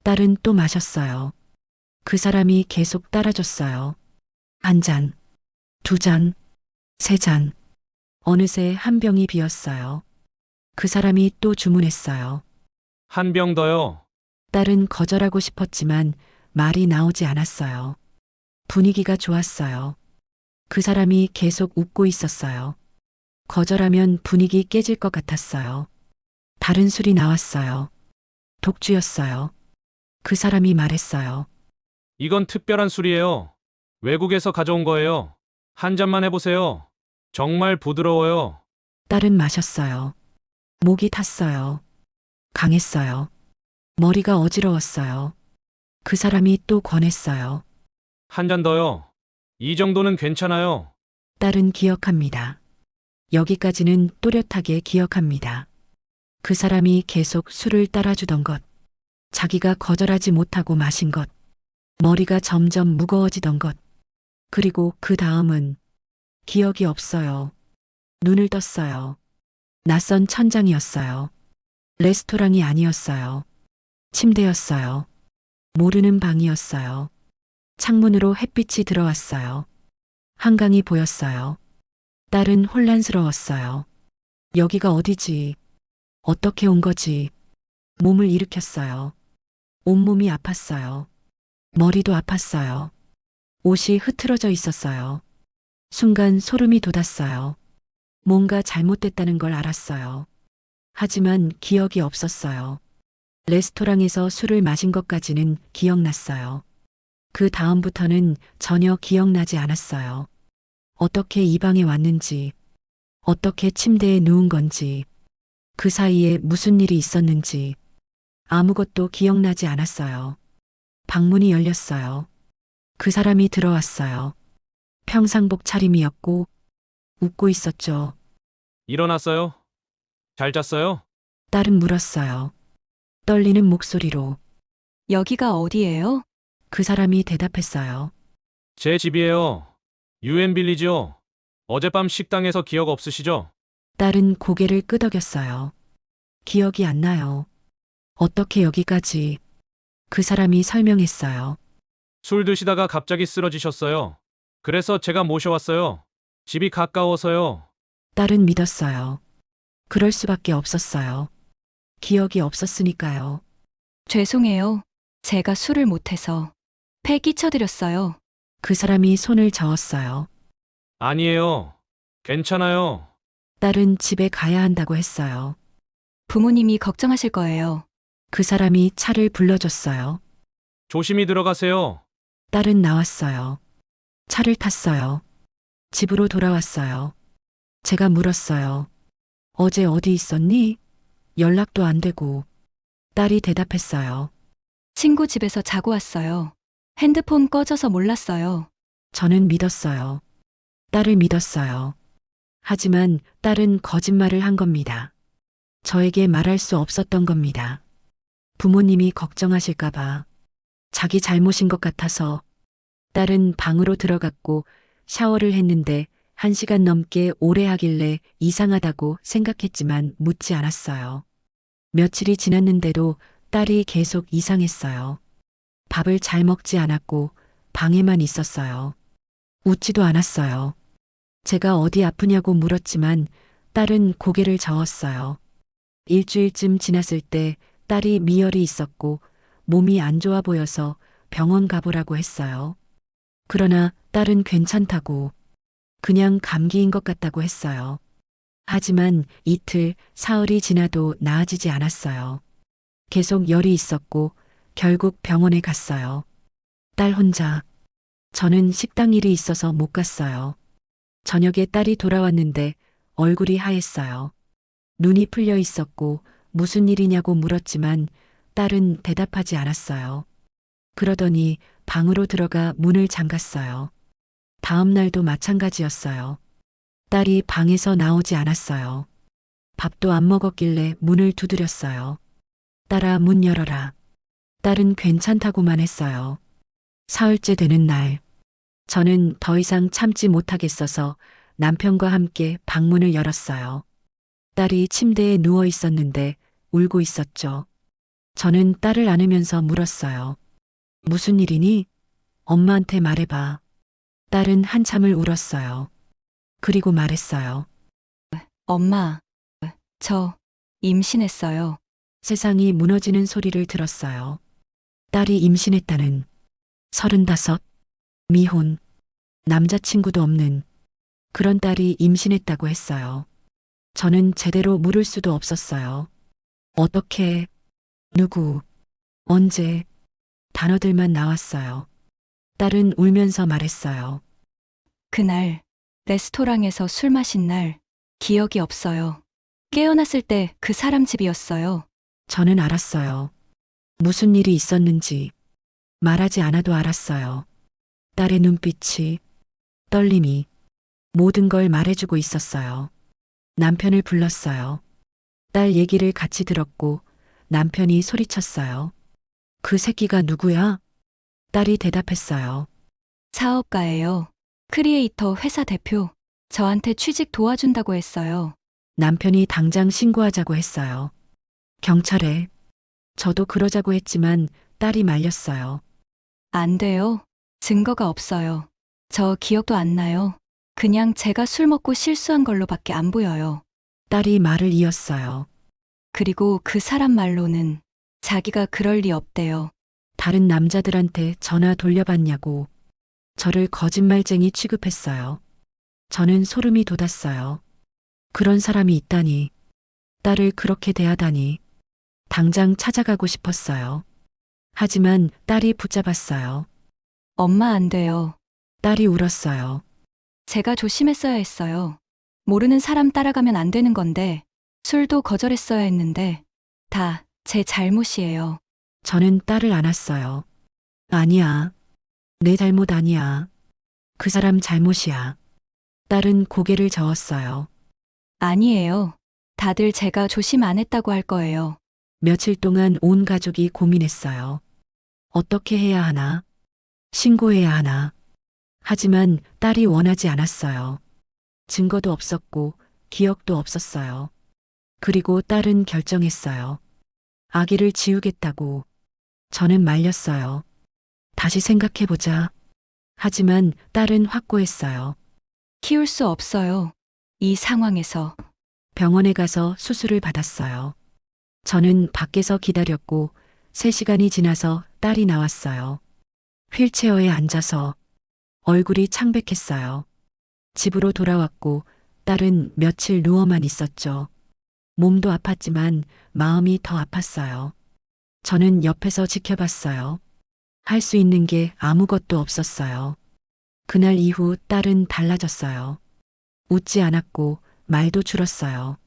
딸은 또 마셨어요. 그 사람이 계속 따라줬어요. 한 잔, 두 잔, 세 잔. 어느새 한 병이 비었어요. 그 사람이 또 주문했어요. 한 병 더요. 딸은 거절하고 싶었지만 말이 나오지 않았어요. 분위기가 좋았어요. 그 사람이 계속 웃고 있었어요. 거절하면 분위기 깨질 것 같았어요. 다른 술이 나왔어요. 독주였어요. 그 사람이 말했어요. 이건 특별한 술이에요. 외국에서 가져온 거예요. 한 잔만 해보세요. 정말 부드러워요. 딸은 마셨어요. 목이 탔어요. 강했어요. 머리가 어지러웠어요. 그 사람이 또 권했어요. 한 잔 더요. 이 정도는 괜찮아요. 딸은 기억합니다. 여기까지는 또렷하게 기억합니다. 그 사람이 계속 술을 따라주던 것, 자기가 거절하지 못하고 마신 것, 머리가 점점 무거워지던 것, 그리고 그 다음은 기억이 없어요. 눈을 떴어요. 낯선 천장이었어요. 레스토랑이 아니었어요. 침대였어요. 모르는 방이었어요. 창문으로 햇빛이 들어왔어요. 한강이 보였어요. 딸은 혼란스러웠어요. 여기가 어디지? 어떻게 온 거지? 몸을 일으켰어요. 온몸이 아팠어요. 머리도 아팠어요. 옷이 흐트러져 있었어요. 순간 소름이 돋았어요. 뭔가 잘못됐다는 걸 알았어요. 하지만 기억이 없었어요. 레스토랑에서 술을 마신 것까지는 기억났어요. 그 다음부터는 전혀 기억나지 않았어요. 어떻게 이 방에 왔는지, 어떻게 침대에 누운 건지, 그 사이에 무슨 일이 있었는지 아무것도 기억나지 않았어요. 방문이 열렸어요. 그 사람이 들어왔어요. 평상복 차림이었고 웃고 있었죠. 일어났어요? 잘 잤어요? 딸은 물었어요. 떨리는 목소리로. 여기가 어디예요? 그 사람이 대답했어요. 제 집이에요. UN 빌리지요. 어젯밤 식당에서 기억 없으시죠? 딸은 고개를 끄덕였어요. 기억이 안 나요. 어떻게 여기까지? 그 사람이 설명했어요. 술 드시다가 갑자기 쓰러지셨어요. 그래서 제가 모셔왔어요. 집이 가까워서요. 딸은 믿었어요. 그럴 수밖에 없었어요. 기억이 없었으니까요. 죄송해요. 제가 술을 못해서. 폐 끼쳐드렸어요. 그 사람이 손을 저었어요. 아니에요. 괜찮아요. 딸은 집에 가야 한다고 했어요. 부모님이 걱정하실 거예요. 그 사람이 차를 불러줬어요. 조심히 들어가세요. 딸은 나왔어요. 차를 탔어요. 집으로 돌아왔어요. 제가 물었어요. 어제 어디 있었니? 연락도 안 되고. 딸이 대답했어요. 친구 집에서 자고 왔어요. 핸드폰 꺼져서 몰랐어요. 저는 믿었어요. 딸을 믿었어요. 하지만 딸은 거짓말을 한 겁니다. 저에게 말할 수 없었던 겁니다. 부모님이 걱정하실까봐 자기 잘못인 것 같아서. 딸은 방으로 들어갔고 샤워를 했는데 1시간 넘게 오래 하길래 이상하다고 생각했지만 묻지 않았어요. 며칠이 지났는데도 딸이 계속 이상했어요. 밥을 잘 먹지 않았고 방에만 있었어요. 웃지도 않았어요. 제가 어디 아프냐고 물었지만 딸은 고개를 저었어요. 일주일쯤 지났을 때 딸이 미열이 있었고 몸이 안 좋아 보여서 병원 가보라고 했어요. 그러나 딸은 괜찮다고, 그냥 감기인 것 같다고 했어요. 하지만 이틀, 사흘이 지나도 나아지지 않았어요. 계속 열이 있었고 결국 병원에 갔어요. 딸 혼자. 저는 식당 일이 있어서 못 갔어요. 저녁에 딸이 돌아왔는데 얼굴이 하였어요. 눈이 풀려 있었고 무슨 일이냐고 물었지만 딸은 대답하지 않았어요. 그러더니 방으로 들어가 문을 잠갔어요. 다음 날도 마찬가지였어요. 딸이 방에서 나오지 않았어요. 밥도 안 먹었길래 문을 두드렸어요. 딸아, 문 열어라. 딸은 괜찮다고만 했어요. 사흘째 되는 날, 저는 더 이상 참지 못하겠어서 남편과 함께 방문을 열었어요. 딸이 침대에 누워 있었는데 울고 있었죠. 저는 딸을 안으면서 물었어요. 무슨 일이니? 엄마한테 말해봐. 딸은 한참을 울었어요. 그리고 말했어요. 엄마, 저 임신했어요. 세상이 무너지는 소리를 들었어요. 딸이 임신했다는 35, 미혼, 남자친구도 없는 그런 딸이 임신했다고 했어요. 저는 제대로 물을 수도 없었어요. 어떻게, 누구, 언제, 단어들만 나왔어요. 딸은 울면서 말했어요. 그날 레스토랑에서 술 마신 날 기억이 없어요. 깨어났을 때 그 사람 집이었어요. 저는 알았어요. 무슨 일이 있었는지 말하지 않아도 알았어요. 딸의 눈빛이, 떨림이 모든 걸 말해주고 있었어요. 남편을 불렀어요. 딸 얘기를 같이 들었고 남편이 소리쳤어요. 그 새끼가 누구야? 딸이 대답했어요. 사업가예요. 크리에이터 회사 대표. 저한테 취직 도와준다고 했어요. 남편이 당장 신고하자고 했어요. 경찰에. 저도 그러자고 했지만 딸이 말렸어요. 안 돼요. 증거가 없어요. 저 기억도 안 나요. 그냥 제가 술 먹고 실수한 걸로밖에 안 보여요. 딸이 말을 이었어요. 그리고 그 사람 말로는 자기가 그럴 리 없대요. 다른 남자들한테 전화 돌려봤냐고 저를 거짓말쟁이 취급했어요. 저는 소름이 돋았어요. 그런 사람이 있다니, 딸을 그렇게 대하다니, 당장 찾아가고 싶었어요. 하지만 딸이 붙잡았어요. 엄마 안 돼요. 딸이 울었어요. 제가 조심했어야 했어요. 모르는 사람 따라가면 안 되는 건데, 술도 거절했어야 했는데, 다 제 잘못이에요. 저는 딸을 안았어요. 아니야. 내 잘못 아니야. 그 사람 잘못이야. 딸은 고개를 저었어요. 아니에요. 다들 제가 조심 안 했다고 할 거예요. 며칠 동안 온 가족이 고민했어요. 어떻게 해야 하나? 신고해야 하나? 하지만 딸이 원하지 않았어요. 증거도 없었고 기억도 없었어요. 그리고 딸은 결정했어요. 아기를 지우겠다고. 저는 말렸어요. 다시 생각해보자. 하지만 딸은 확고했어요. 키울 수 없어요. 이 상황에서. 병원에 가서 수술을 받았어요. 저는 밖에서 기다렸고 3시간이 지나서 딸이 나왔어요. 휠체어에 앉아서 얼굴이 창백했어요. 집으로 돌아왔고 딸은 며칠 누워만 있었죠. 몸도 아팠지만 마음이 더 아팠어요. 저는 옆에서 지켜봤어요. 할 수 있는 게 아무것도 없었어요. 그날 이후 딸은 달라졌어요. 웃지 않았고 말도 줄었어요.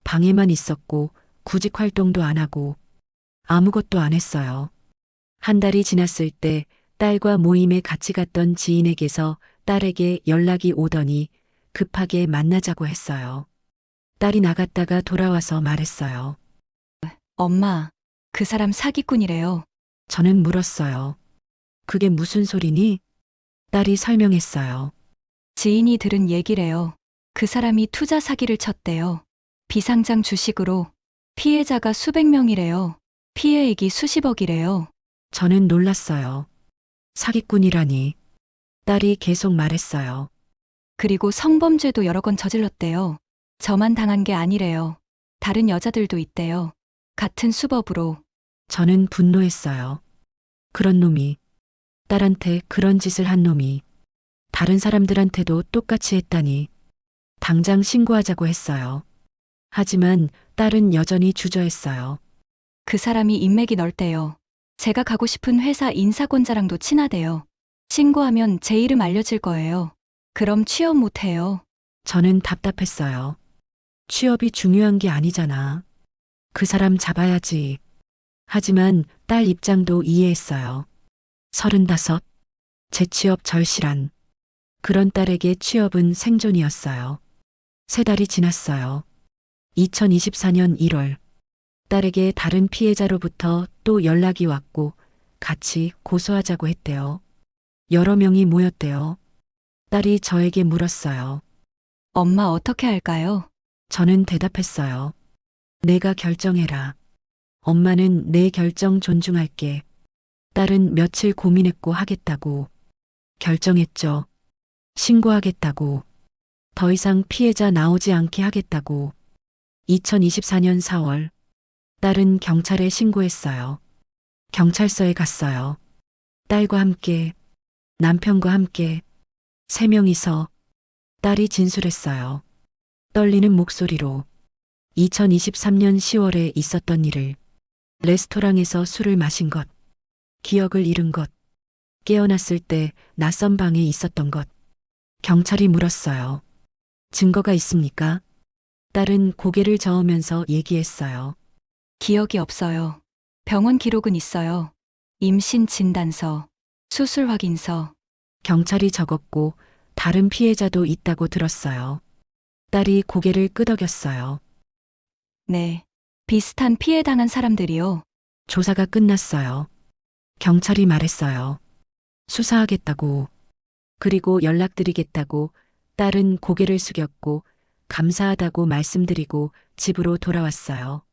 방에만 있었고 구직 활동도 안 하고 아무것도 안 했어요. 한 달이 지났을 때 딸과 모임에 같이 갔던 지인에게서 딸에게 연락이 오더니 급하게 만나자고 했어요. 딸이 나갔다가 돌아와서 말했어요. 엄마, 그 사람 사기꾼이래요. 저는 물었어요. 그게 무슨 소리니? 딸이 설명했어요. 지인이 들은 얘기래요. 그 사람이 투자 사기를 쳤대요. 비상장 주식으로 피해자가 수백 명이래요. 피해액이 수십억이래요. 저는 놀랐어요. 사기꾼이라니. 딸이 계속 말했어요. 그리고 성범죄도 여러 건 저질렀대요. 저만 당한 게 아니래요. 다른 여자들도 있대요. 같은 수법으로. 저는 분노했어요. 그런 놈이, 딸한테 그런 짓을 한 놈이, 다른 사람들한테도 똑같이 했다니. 당장 신고하자고 했어요. 하지만 딸은 여전히 주저했어요. 그 사람이 인맥이 넓대요. 제가 가고 싶은 회사 인사권자랑도 친하대요. 신고하면 제 이름 알려질 거예요. 그럼 취업 못해요. 저는 답답했어요. 취업이 중요한 게 아니잖아. 그 사람 잡아야지. 하지만 딸 입장도 이해했어요. 35, 재취업 절실한. 그런 딸에게 취업은 생존이었어요. 3달이 지났어요. 2024년 1월. 딸에게 다른 피해자로부터 또 연락이 왔고 같이 고소하자고 했대요. 여러 명이 모였대요. 딸이 저에게 물었어요. 엄마 어떻게 할까요? 저는 대답했어요. 내가 결정해라. 엄마는 내 결정 존중할게. 딸은 며칠 고민했고 하겠다고. 결정했죠. 신고하겠다고. 더 이상 피해자 나오지 않게 하겠다고. 2024년 4월. 딸은 경찰에 신고했어요. 경찰서에 갔어요. 딸과 함께, 남편과 함께, 3명이서 딸이 진술했어요. 떨리는 목소리로 2023년 10월에 있었던 일을, 레스토랑에서 술을 마신 것, 기억을 잃은 것, 깨어났을 때 낯선 방에 있었던 것. 경찰이 물었어요. 증거가 있습니까? 딸은 고개를 저으면서 얘기했어요. 기억이 없어요. 병원 기록은 있어요. 임신 진단서, 수술 확인서. 경찰이 적었고 다른 피해자도 있다고 들었어요. 딸이 고개를 끄덕였어요. 네. 비슷한 피해 당한 사람들이요. 조사가 끝났어요. 경찰이 말했어요. 수사하겠다고. 그리고 연락드리겠다고. 딸은 고개를 숙였고 감사하다고 말씀드리고 집으로 돌아왔어요.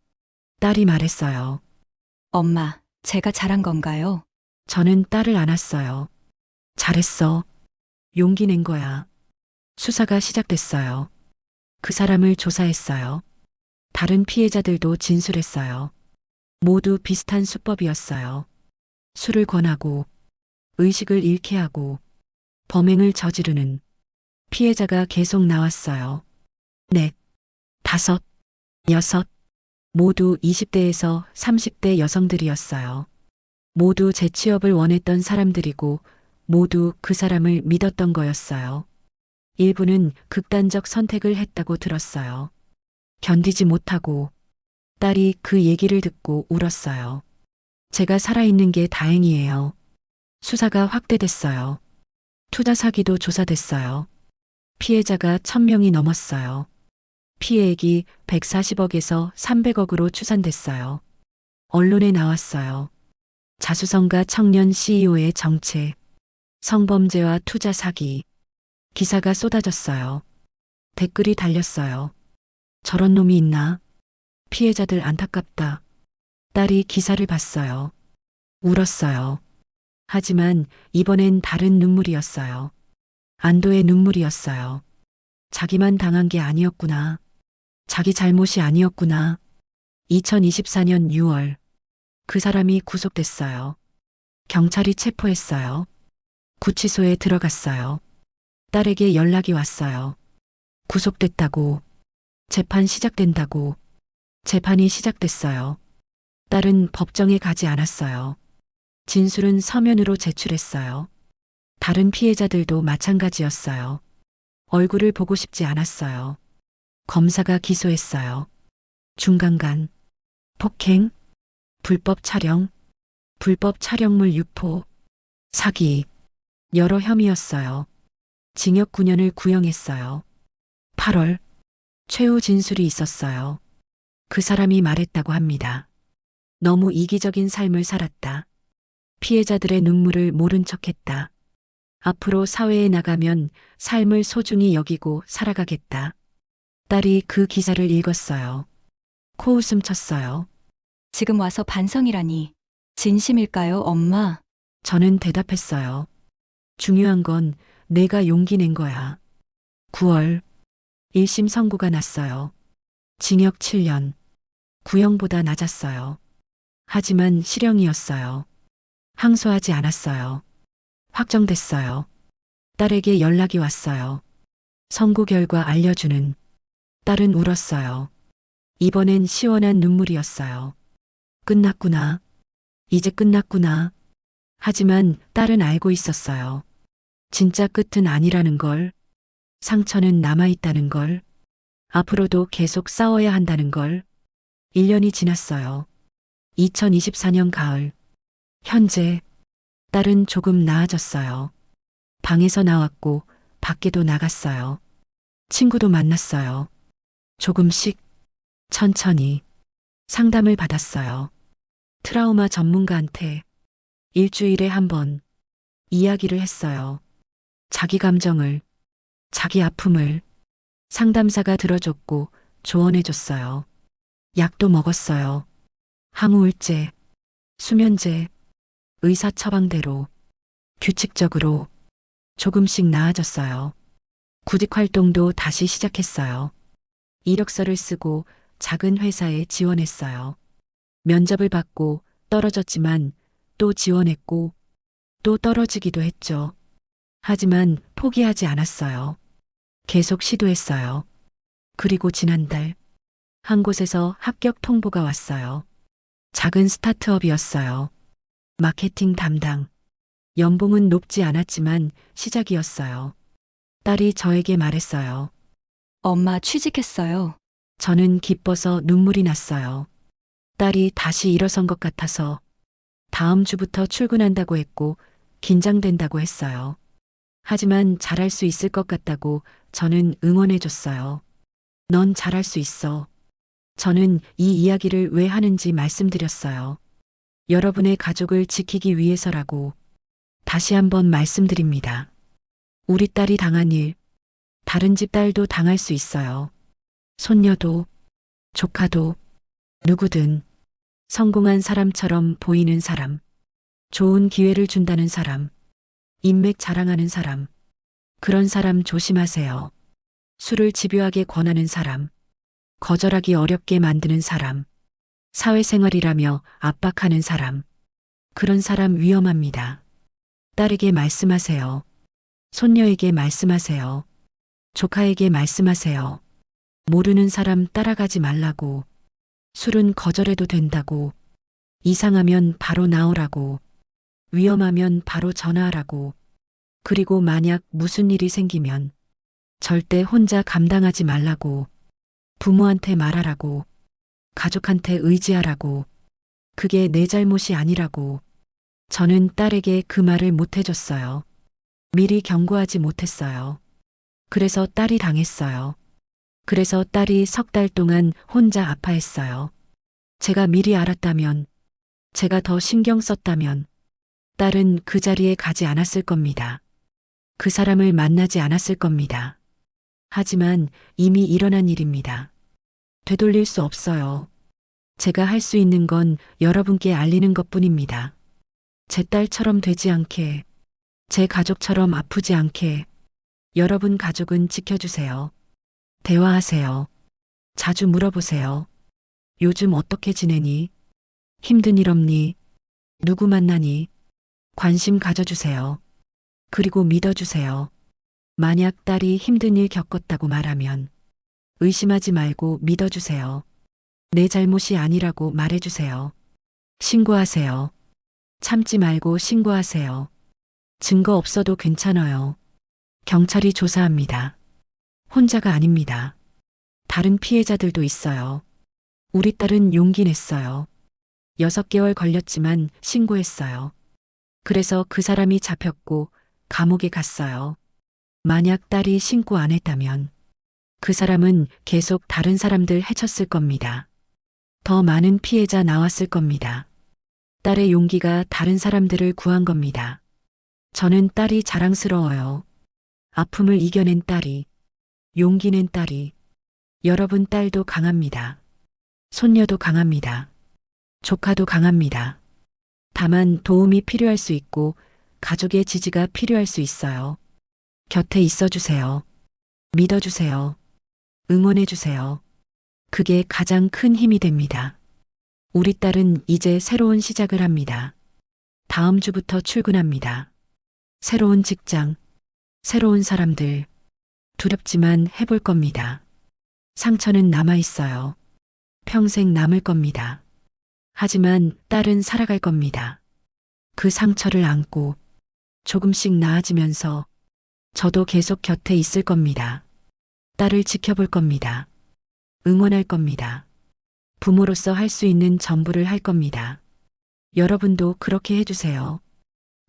딸이 말했어요. 엄마, 제가 잘한 건가요? 저는 딸을 안았어요. 잘했어. 용기 낸 거야. 수사가 시작됐어요. 그 사람을 조사했어요. 다른 피해자들도 진술했어요. 모두 비슷한 수법이었어요. 술을 권하고, 의식을 잃게 하고, 범행을 저지르는 피해자가 계속 나왔어요. 4, 5, 6, 모두 20대에서 30대 여성들이었어요. 모두 재취업을 원했던 사람들이고 모두 그 사람을 믿었던 거였어요. 일부는 극단적 선택을 했다고 들었어요. 견디지 못하고 딸이 그 얘기를 듣고 울었어요. 제가 살아있는 게 다행이에요. 수사가 확대됐어요. 투자 사기도 조사됐어요. 피해자가 1000명이 넘었어요. 피해액이 140억에서 300억으로 추산됐어요. 언론에 나왔어요. 자수성가 청년 CEO의 정체, 성범죄와 투자 사기. 기사가 쏟아졌어요. 댓글이 달렸어요. 저런 놈이 있나? 피해자들 안타깝다. 딸이 기사를 봤어요. 울었어요. 하지만 이번엔 다른 눈물이었어요. 안도의 눈물이었어요. 자기만 당한 게 아니었구나. 자기 잘못이 아니었구나. 2024년 6월. 그 사람이 구속됐어요. 경찰이 체포했어요. 구치소에 들어갔어요. 딸에게 연락이 왔어요. 구속됐다고, 재판 시작된다고. 재판이 시작됐어요. 딸은 법정에 가지 않았어요. 진술은 서면으로 제출했어요. 다른 피해자들도 마찬가지였어요. 얼굴을 보고 싶지 않았어요. 검사가 기소했어요. 중간간, 폭행, 불법 촬영, 불법 촬영물 유포, 사기, 여러 혐의였어요. 징역 9년을 구형했어요. 8월, 최후 진술이 있었어요. 그 사람이 말했다고 합니다. 너무 이기적인 삶을 살았다. 피해자들의 눈물을 모른 척했다. 앞으로 사회에 나가면 삶을 소중히 여기고 살아가겠다. 딸이 그 기사를 읽었어요. 코웃음 쳤어요. 지금 와서 반성이라니. 진심일까요, 엄마? 저는 대답했어요. 중요한 건 내가 용기 낸 거야. 9월, 1심 선고가 났어요. 징역 7년. 구형보다 낮았어요. 하지만 실형이었어요. 항소하지 않았어요. 확정됐어요. 딸에게 연락이 왔어요. 선고 결과 알려주는. 딸은 울었어요. 이번엔 시원한 눈물이었어요. 끝났구나. 이제 끝났구나. 하지만 딸은 알고 있었어요. 진짜 끝은 아니라는 걸. 상처는 남아있다는 걸. 앞으로도 계속 싸워야 한다는 걸. 1년이 지났어요. 2024년 가을. 현재 딸은 조금 나아졌어요. 방에서 나왔고 밖에도 나갔어요. 친구도 만났어요. 조금씩, 천천히 상담을 받았어요. 트라우마 전문가한테 일주일에 한 번 이야기를 했어요. 자기 감정을, 자기 아픔을 상담사가 들어줬고 조언해줬어요. 약도 먹었어요. 항우울제, 수면제, 의사 처방대로 규칙적으로 조금씩 나아졌어요. 구직 활동도 다시 시작했어요. 이력서를 쓰고 작은 회사에 지원했어요. 면접을 받고 떨어졌지만 또 지원했고 또 떨어지기도 했죠. 하지만 포기하지 않았어요. 계속 시도했어요. 그리고 지난달 한 곳에서 합격 통보가 왔어요. 작은 스타트업이었어요. 마케팅 담당. 연봉은 높지 않았지만 시작이었어요. 딸이 저에게 말했어요. 엄마 취직했어요. 저는 기뻐서 눈물이 났어요. 딸이 다시 일어선 것 같아서 다음 주부터 출근한다고 했고 긴장된다고 했어요. 하지만 잘할 수 있을 것 같다고 저는 응원해줬어요. 넌 잘할 수 있어. 저는 이 이야기를 왜 하는지 말씀드렸어요. 여러분의 가족을 지키기 위해서라고. 다시 한번 말씀드립니다. 우리 딸이 당한 일, 다른 집 딸도 당할 수 있어요. 손녀도, 조카도, 누구든 성공한 사람처럼 보이는 사람, 좋은 기회를 준다는 사람, 인맥 자랑하는 사람, 그런 사람 조심하세요. 술을 집요하게 권하는 사람, 거절하기 어렵게 만드는 사람, 사회생활이라며 압박하는 사람, 그런 사람 위험합니다. 딸에게 말씀하세요. 손녀에게 말씀하세요. 조카에게 말씀하세요. 모르는 사람 따라가지 말라고. 술은 거절해도 된다고. 이상하면 바로 나오라고. 위험하면 바로 전화하라고. 그리고 만약 무슨 일이 생기면 절대 혼자 감당하지 말라고. 부모한테 말하라고. 가족한테 의지하라고. 그게 내 잘못이 아니라고. 저는 딸에게 그 말을 못 해줬어요. 미리 경고하지 못했어요. 그래서 딸이 당했어요. 그래서 딸이 3달 동안 혼자 아파했어요. 제가 미리 알았다면, 제가 더 신경 썼다면, 딸은 그 자리에 가지 않았을 겁니다. 그 사람을 만나지 않았을 겁니다. 하지만 이미 일어난 일입니다. 되돌릴 수 없어요. 제가 할 수 있는 건 여러분께 알리는 것뿐입니다. 제 딸처럼 되지 않게, 제 가족처럼 아프지 않게, 여러분 가족은 지켜주세요. 대화하세요. 자주 물어보세요. 요즘 어떻게 지내니? 힘든 일 없니? 누구 만나니? 관심 가져주세요. 그리고 믿어주세요. 만약 딸이 힘든 일 겪었다고 말하면 의심하지 말고 믿어주세요. 내 잘못이 아니라고 말해주세요. 신고하세요. 참지 말고 신고하세요. 증거 없어도 괜찮아요. 경찰이 조사합니다. 혼자가 아닙니다. 다른 피해자들도 있어요. 우리 딸은 용기 냈어요. 6개월 걸렸지만 신고했어요. 그래서 그 사람이 잡혔고 감옥에 갔어요. 만약 딸이 신고 안 했다면 그 사람은 계속 다른 사람들 해쳤을 겁니다. 더 많은 피해자 나왔을 겁니다. 딸의 용기가 다른 사람들을 구한 겁니다. 저는 딸이 자랑스러워요. 아픔을 이겨낸 딸이, 용기 낸 딸이. 여러분 딸도 강합니다. 손녀도 강합니다. 조카도 강합니다. 다만 도움이 필요할 수 있고 가족의 지지가 필요할 수 있어요. 곁에 있어 주세요. 믿어 주세요. 응원해 주세요. 그게 가장 큰 힘이 됩니다. 우리 딸은 이제 새로운 시작을 합니다. 다음 주부터 출근합니다. 새로운 직장, 새로운 사람들. 두렵지만 해볼 겁니다. 상처는 남아 있어요. 평생 남을 겁니다. 하지만 딸은 살아갈 겁니다. 그 상처를 안고 조금씩 나아지면서 저도 계속 곁에 있을 겁니다. 딸을 지켜볼 겁니다. 응원할 겁니다. 부모로서 할 수 있는 전부를 할 겁니다. 여러분도 그렇게 해주세요.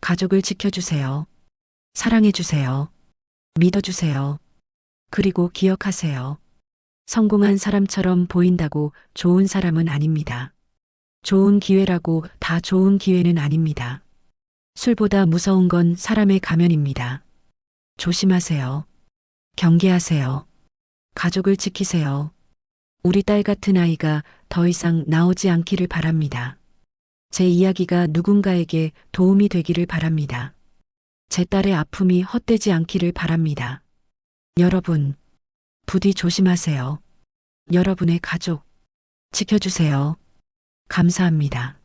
가족을 지켜주세요. 사랑해주세요. 믿어주세요. 그리고 기억하세요. 성공한 사람처럼 보인다고 좋은 사람은 아닙니다. 좋은 기회라고 다 좋은 기회는 아닙니다. 술보다 무서운 건 사람의 가면입니다. 조심하세요. 경계하세요. 가족을 지키세요. 우리 딸 같은 아이가 더 이상 나오지 않기를 바랍니다. 제 이야기가 누군가에게 도움이 되기를 바랍니다. 제 딸의 아픔이 헛되지 않기를 바랍니다. 여러분, 부디 조심하세요. 여러분의 가족, 지켜주세요. 감사합니다.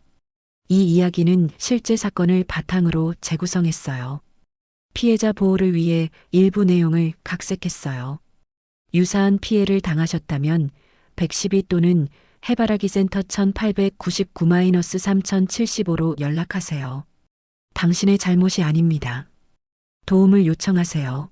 이 이야기는 실제 사건을 바탕으로 재구성했어요. 피해자 보호를 위해 일부 내용을 각색했어요. 유사한 피해를 당하셨다면 112 또는 해바라기 센터 1899-3075로 연락하세요. 당신의 잘못이 아닙니다. 도움을 요청하세요.